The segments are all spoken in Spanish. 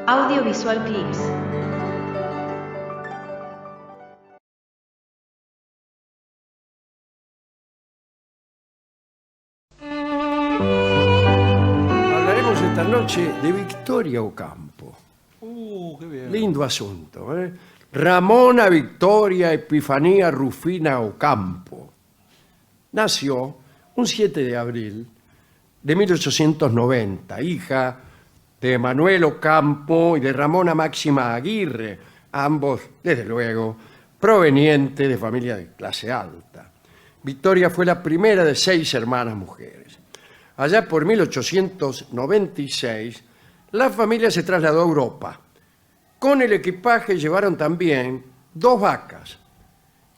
Audiovisual Clips. Hablaremos esta noche de Victoria Ocampo. Qué bien. Lindo asunto, ¿eh? Ramona Victoria Epifanía Rufina Ocampo. Nació un 7 de abril de 1890, hija de Manuel Ocampo y de Ramona Máxima Aguirre, ambos, desde luego, provenientes de familias de clase alta. Victoria fue la primera de 6 hermanas mujeres. Allá por 1896, la familia se trasladó a Europa. Con el equipaje llevaron también 2 vacas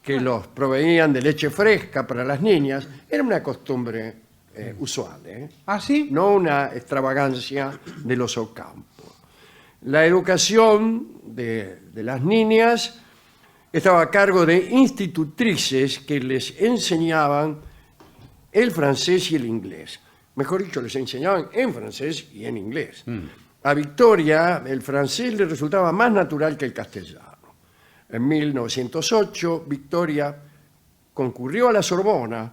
que los proveían de leche fresca para las niñas. Era una costumbre usual, ¿eh? ¿Ah, sí? No una extravagancia de los Ocampo. La educación de las niñas estaba a cargo de institutrices que les enseñaban el francés y el inglés. Mejor dicho, les enseñaban en francés y en inglés. A Victoria el francés le resultaba más natural que el castellano. En 1908, Victoria concurrió a la Sorbona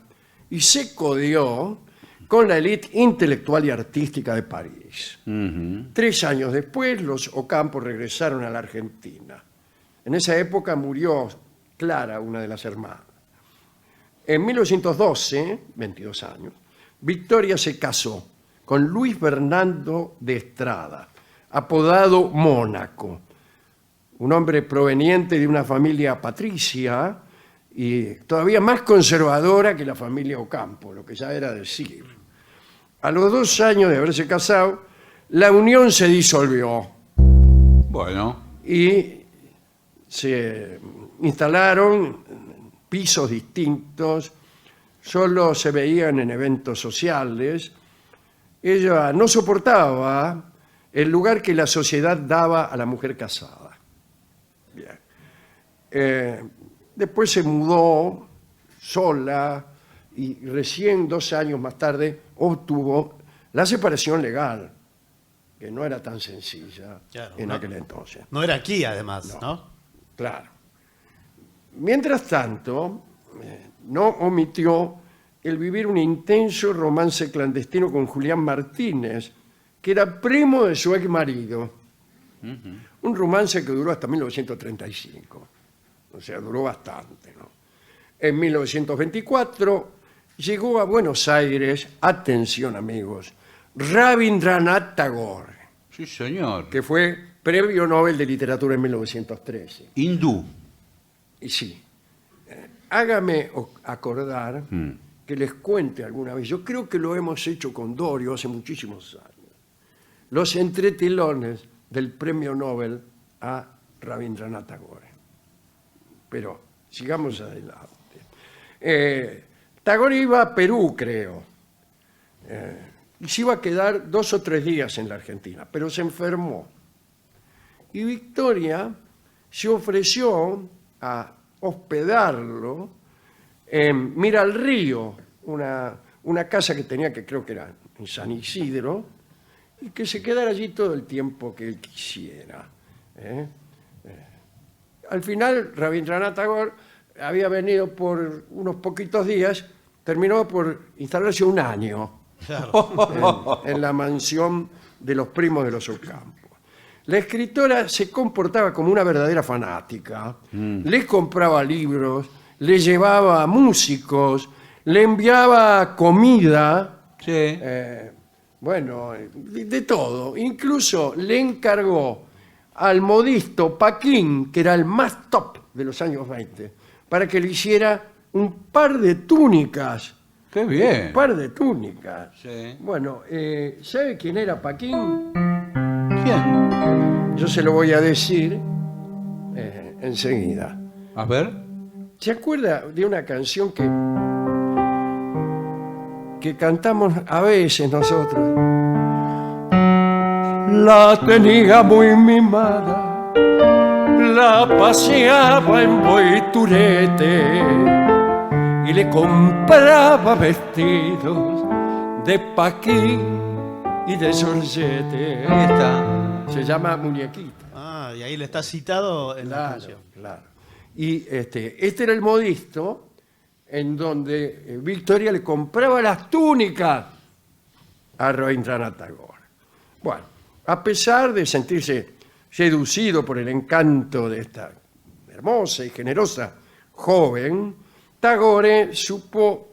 y se codió con la élite intelectual y artística de París. 3 años después, los Ocampo regresaron a la Argentina. En esa época murió Clara, una de las hermanas. En 1912, 22 años, Victoria se casó con Luis Bernardo de Estrada, apodado Mónaco, un hombre proveniente de una familia patricia y todavía más conservadora que la familia Ocampo, lo que ya era decir. A los 2 años de haberse casado, la unión se disolvió Bueno. y se instalaron pisos distintos, solo se veían en eventos sociales. Ella no soportaba el lugar que la sociedad daba a la mujer casada. Bien. Después se mudó sola y recién 2 años más tarde obtuvo la separación legal, que no era tan sencilla en aquel entonces. No era aquí, además, ¿no? Claro. Mientras tanto, no omitió el vivir un intenso romance clandestino con Julián Martínez, que era primo de su ex marido. Un romance que duró hasta 1935. O sea, duró bastante, ¿no? En 1924 llegó a Buenos Aires, atención amigos, Rabindranath Tagore, Sí, señor. que fue Premio Nobel de Literatura en 1913. Hindú. Y sí, hágame acordar que les cuente alguna vez, yo creo que lo hemos hecho con Dorio hace muchísimos años, los entretelones del Premio Nobel a Rabindranath Tagore. Pero sigamos adelante. Tagore iba a Perú, creo, y se iba a quedar 2 o 3 días en la Argentina, pero se enfermó. Y Victoria se ofreció a hospedarlo en Mira al Río, una casa que tenía, que creo que era en San Isidro, y que se quedara allí todo el tiempo que él quisiera. Al final, Rabindranath Tagore había venido por unos poquitos días, terminó por instalarse 1 año en la mansión de los primos de los Ocampo. La escritora se comportaba como una verdadera fanática. Les compraba libros, le llevaba músicos, le enviaba comida, Sí. bueno, de todo. Incluso le encargó al modisto Paquín, que era el más top de los años 20, para que le hiciera un par de túnicas. Qué bien. Un par de túnicas. Sí. Bueno, ¿sabe quién era Paquín? ¿Quién? Yo se lo voy a decir enseguida. A ver. ¿Se acuerda de una canción que cantamos a veces nosotros? La tenía muy mimada, la paseaba en Boiturete y le compraba vestidos de Paquín y de Giorgette. Ahí está. Se llama Muñequita. Ah, y ahí le está citado en la Claro, canción. claro. Y este era el modisto en donde Victoria le compraba las túnicas a Rabindranath Tagore. Bueno, a pesar de sentirse seducido por el encanto de esta hermosa y generosa joven, Tagore supo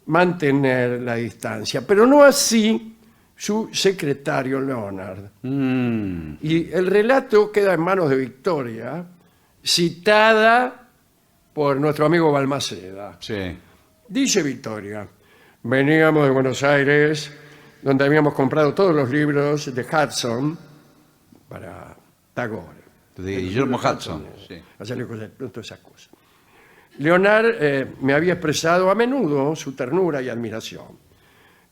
mantener la distancia, pero no así su secretario Leonard. Y el relato queda en manos de Victoria, citada por nuestro amigo Balmaceda. Sí. Dice Victoria: veníamos de Buenos Aires, donde habíamos comprado todos los libros de Hudson para Tagore. De Guillermo Hudson. Sí. Hacerle todas esas cosas. Leonard me había expresado a menudo su ternura y admiración.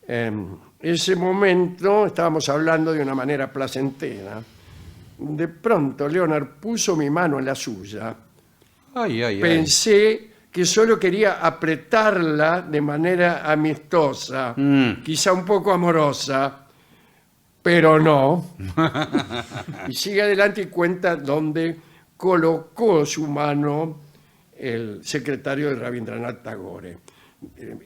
En ese momento estábamos hablando de una manera placentera. De pronto Leonard puso mi mano en la suya. Ay, ay, ay. Pensé que solo quería apretarla de manera amistosa, quizá un poco amorosa, pero no. Y sigue adelante y cuenta dónde colocó su mano el secretario de Rabindranath Tagore.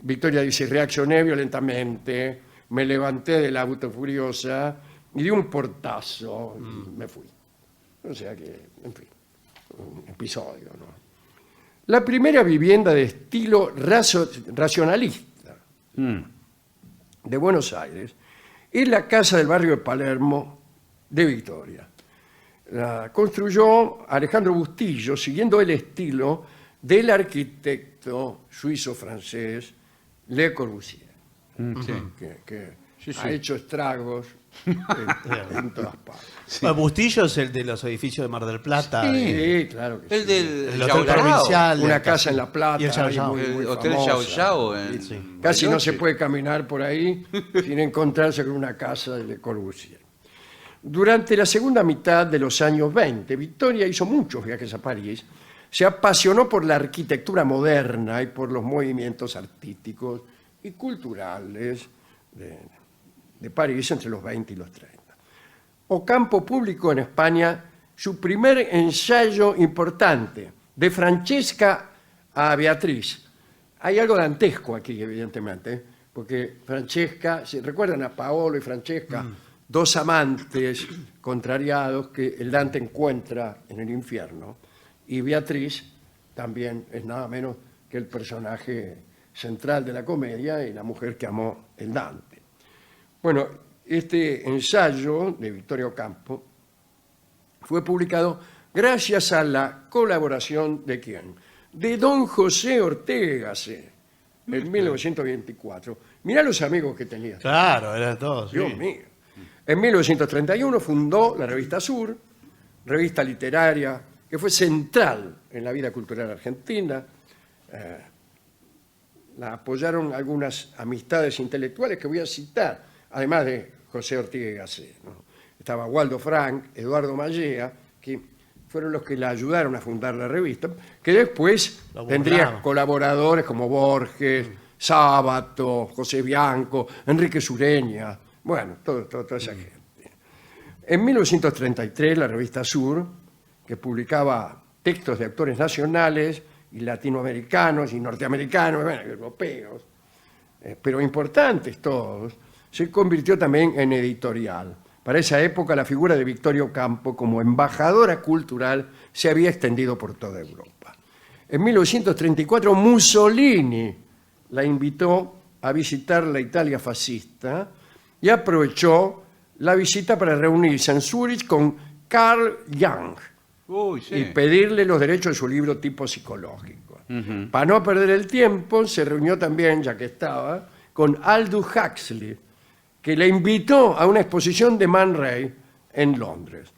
Victoria dice: reaccioné violentamente, me levanté del auto furiosa y di un portazo y me fui. O sea que, en fin, un episodio, ¿no? La primera vivienda de estilo racionalista de Buenos Aires es la casa del barrio de Palermo de Victoria. La construyó Alejandro Bustillo siguiendo el estilo del arquitecto suizo-francés Le Corbusier, Sí. que Sí, ha sí. hecho estragos en todas partes. Bueno, Bustillo es el de los edificios de Mar del Plata. Sí, claro que El sí. del El Hotel Yao Yao. Provincial. Una casa en La Plata. Y el Yao ahí Yao. muy El Hotel Yao famosa. Yao en Sí. Casi no Bariloche. se puede caminar por ahí sin encontrarse con una casa de Le Corbusier. Durante la segunda mitad de los años 20, Victoria hizo muchos viajes a París, se apasionó por la arquitectura moderna y por los movimientos artísticos y culturales de París entre los 20 y los 30. Ocampo publicó en España su primer ensayo importante, de Francesca a Beatriz. Hay algo dantesco aquí, evidentemente, porque Francesca, ¿se recuerdan a Paolo y Francesca? Dos amantes contrariados que el Dante encuentra en el infierno. Y Beatriz también es nada menos que el personaje central de la comedia y la mujer que amó el Dante. Bueno, este ensayo de Victoria Ocampo fue publicado gracias a la colaboración de ¿quién? De don José Ortega Gasset, en 1924. Mirá los amigos que tenía. Claro, eran todos. sí. Dios mío. En 1931 fundó la revista Sur, revista literaria que fue central en la vida cultural argentina. La apoyaron algunas amistades intelectuales que voy a citar, además de José Ortega Gasset, ¿no? Estaba Waldo Frank, Eduardo Mallea, que fueron los que la ayudaron a fundar la revista, que después La tendría borraron. colaboradores como Borges, Sábato, José Bianco, Enrique Sureña, bueno, toda esa gente. En 1933 la revista Sur, que publicaba textos de actores nacionales y latinoamericanos y norteamericanos, bueno, europeos, pero importantes todos, se convirtió también en editorial. Para esa época la figura de Victoria Ocampo como embajadora cultural se había extendido por toda Europa. En 1934 Mussolini la invitó a visitar la Italia fascista y aprovechó la visita para reunirse en Zúrich con Carl Jung Uy, sí. y pedirle los derechos de su libro Tipo Psicológico. Para no perder el tiempo, se reunió también, ya que estaba, con Aldous Huxley, que le invitó a una exposición de Man Ray en Londres.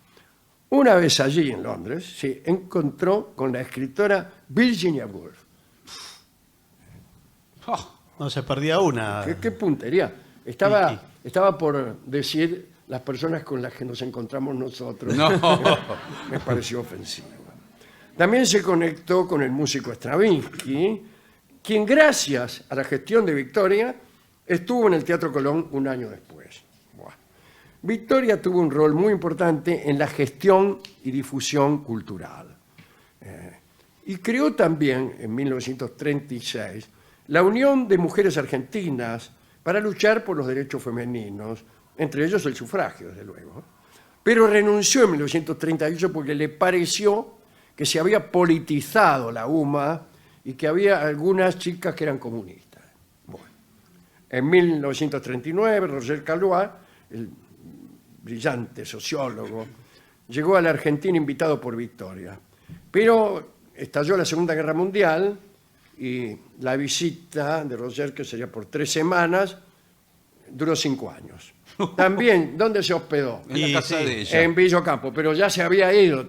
Una vez allí en Londres, se encontró con la escritora Virginia Woolf. Oh, No se perdía una. ¿Qué puntería? Estaba por decir las personas con las que nos encontramos nosotros. no. Me pareció ofensivo. También se conectó con el músico Stravinsky, quien gracias a la gestión de Victoria estuvo en el Teatro Colón un año después. Buah. Victoria tuvo un rol muy importante en la gestión y difusión cultural. Y creó también, en 1936, la Unión de Mujeres Argentinas para luchar por los derechos femeninos, entre ellos el sufragio, desde luego. Pero renunció en 1938 porque le pareció que se había politizado la UMA y que había algunas chicas que eran comunistas. Bueno, en 1939, Roger Caillois, el brillante sociólogo, llegó a la Argentina invitado por Victoria. Pero estalló la Segunda Guerra Mundial y la visita de Roger, que sería por 3 semanas, duró 5 años. También, ¿dónde se hospedó? En la casa de ella. En Villa Ocampo, pero ya se había ido.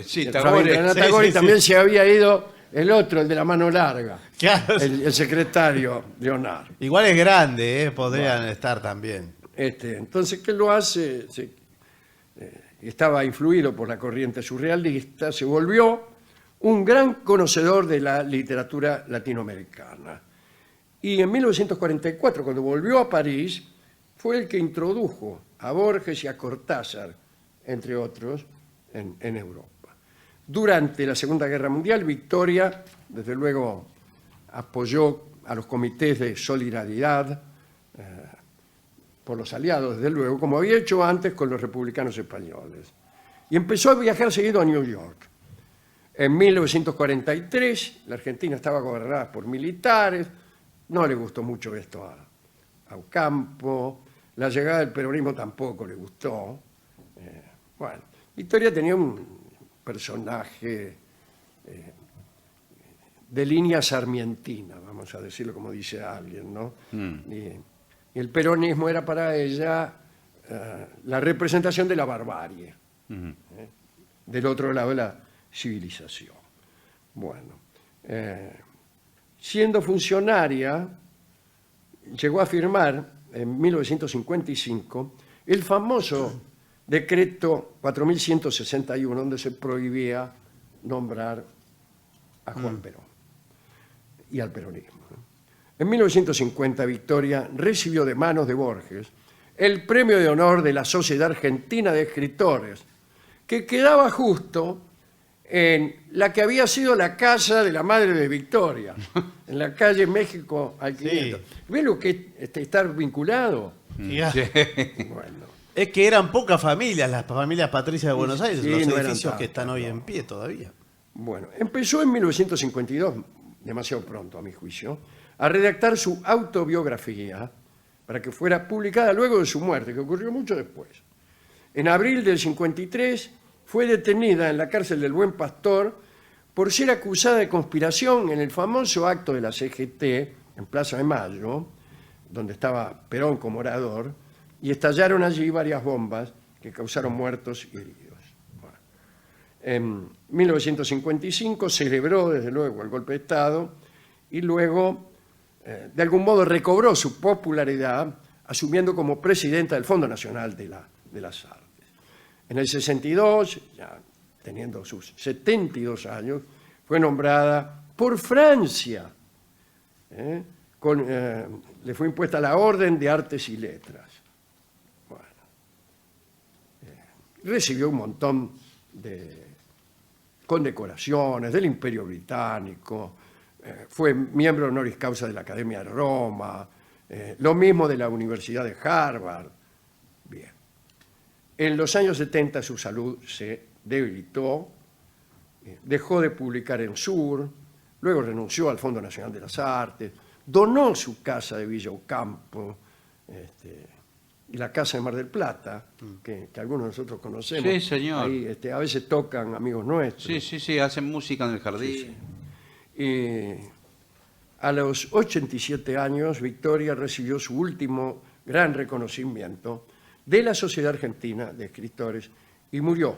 Sí, Fabián Tagore. Tagore, y sí, también se había ido el otro, el de la mano larga, Claro. el secretario Leonardo. Igual es grande, podrían estar también. Entonces, ¿qué lo hace? Estaba influido por la corriente surrealista, se volvió un gran conocedor de la literatura latinoamericana. Y en 1944, cuando volvió a París, fue el que introdujo a Borges y a Cortázar, entre otros, en Europa. Durante la Segunda Guerra Mundial, Victoria, desde luego, apoyó a los comités de solidaridad por los aliados, desde luego, como había hecho antes con los republicanos españoles. Y empezó a viajar seguido a New York. En 1943, la Argentina estaba gobernada por militares, no le gustó mucho esto a Ocampo, la llegada del peronismo tampoco le gustó. Bueno, Victoria tenía un personaje de línea sarmientina, vamos a decirlo como dice alguien, ¿no? Y el peronismo era para ella la representación de la barbarie, del otro lado de la civilización. Bueno, siendo funcionaria, llegó a firmar en 1955 el famoso decreto 4161, donde se prohibía nombrar a Juan Perón y al peronismo. En 1950, Victoria recibió de manos de Borges el premio de honor de la Sociedad Argentina de Escritores, que quedaba justo en la que había sido la casa de la madre de Victoria, en la calle México al 500. Sí. ¿Ves lo que es estar vinculado? Bueno. Es que eran pocas familias, las familias patricias de Buenos Aires, Sí, los no eran edificios que tantas, están hoy no. en pie todavía. Bueno, empezó en 1952, demasiado pronto a mi juicio, a redactar su autobiografía para que fuera publicada luego de su muerte, que ocurrió mucho después. En abril del 53 fue detenida en la cárcel del Buen Pastor por ser acusada de conspiración en el famoso acto de la CGT en Plaza de Mayo, donde estaba Perón como orador, y estallaron allí varias bombas que causaron muertos y heridos. Bueno. En 1955 celebró, desde luego, el golpe de Estado y luego, de algún modo, recobró su popularidad asumiendo como presidenta del Fondo Nacional de las Artes. En el 62, ya teniendo sus 72 años, fue nombrada por Francia. Le fue impuesta la Orden de Artes y Letras. Bueno, recibió un montón de condecoraciones del Imperio Británico, fue miembro honoris causa de la Academia de Roma, lo mismo de la Universidad de Harvard. Bien. En los años 70 su salud se debilitó, dejó de publicar en Sur, luego renunció al Fondo Nacional de las Artes, donó su casa de Villa Ocampo y la casa de Mar del Plata, que algunos de nosotros conocemos. Sí, señor. Ahí, a veces tocan amigos nuestros. Sí, hacen música en el jardín. A los 87 años, Victoria recibió su último gran reconocimiento de la Sociedad Argentina de Escritores y murió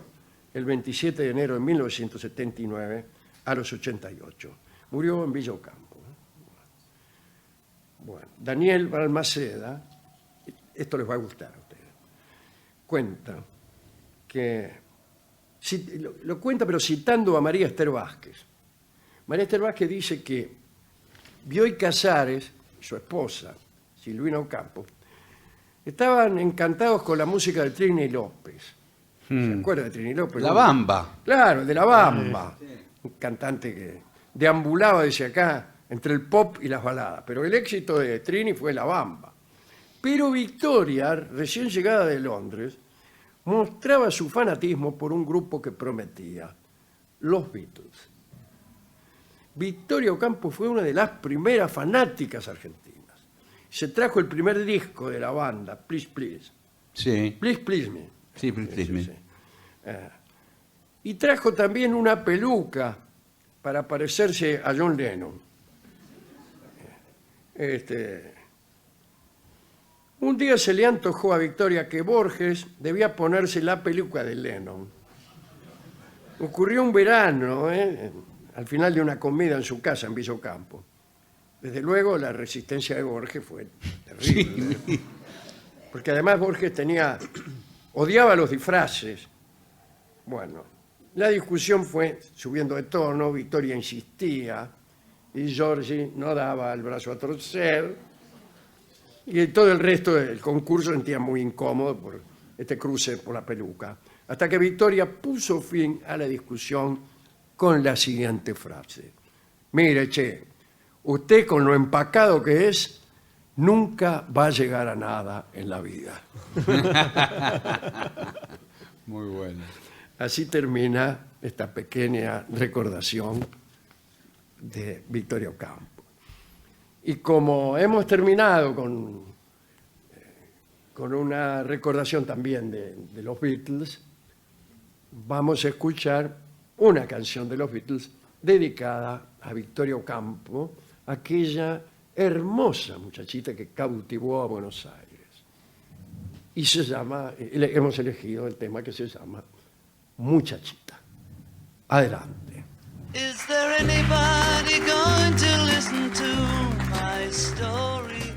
el 27 de enero de 1979 a los 88. Murió en Villa Ocampo. Bueno, Daniel Balmaceda, esto les va a gustar a ustedes, cuenta que, lo cuenta pero citando a María Esther Vázquez. María Esther Vázquez dice que Bioy Casares, su esposa, Silvina Ocampo, estaban encantados con la música de Trini López. ¿Se acuerda de Trini López? La Bamba. Claro, de La Bamba. Un cantante que deambulaba desde acá entre el pop y las baladas. Pero el éxito de Trini fue La Bamba. Pero Victoria, recién llegada de Londres, mostraba su fanatismo por un grupo que prometía, los Beatles. Victoria Ocampo fue una de las primeras fanáticas argentinas. Se trajo el primer disco de la banda, Please Please. Sí. Please Please Me. Sí, Please Me. Sí. Y trajo también una peluca para parecerse a John Lennon. Un día se le antojó a Victoria que Borges debía ponerse la peluca de Lennon. Ocurrió un verano, al final de una comida en su casa en Villa Ocampo. Desde luego la resistencia de Borges fue terrible. Porque además Borges odiaba los disfraces. Bueno, la discusión fue subiendo de tono, Victoria insistía y Giorgi no daba el brazo a torcer y todo el resto del concurso sentía muy incómodo por este cruce por la peluca. Hasta que Victoria puso fin a la discusión con la siguiente frase. Mire, che, usted con lo empacado que es, nunca va a llegar a nada en la vida. Muy bueno. Así termina esta pequeña recordación de Victoria Ocampo. Y como hemos terminado con una recordación también de los Beatles, vamos a escuchar una canción de los Beatles dedicada a Victoria Ocampo, aquella hermosa muchachita que cautivó a Buenos Aires. Y hemos elegido el tema que se llama Muchachita. Adelante. Is there anybody going to listen to my story?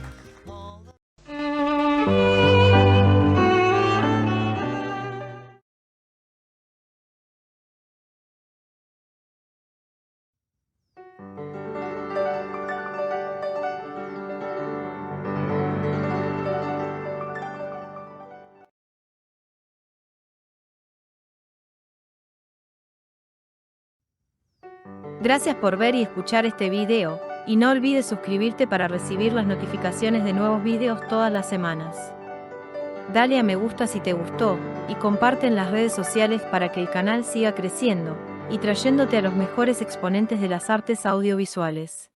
Gracias por ver y escuchar este video, y no olvides suscribirte para recibir las notificaciones de nuevos videos todas las semanas. Dale a me gusta si te gustó, y comparte en las redes sociales para que el canal siga creciendo, y trayéndote a los mejores exponentes de las artes audiovisuales.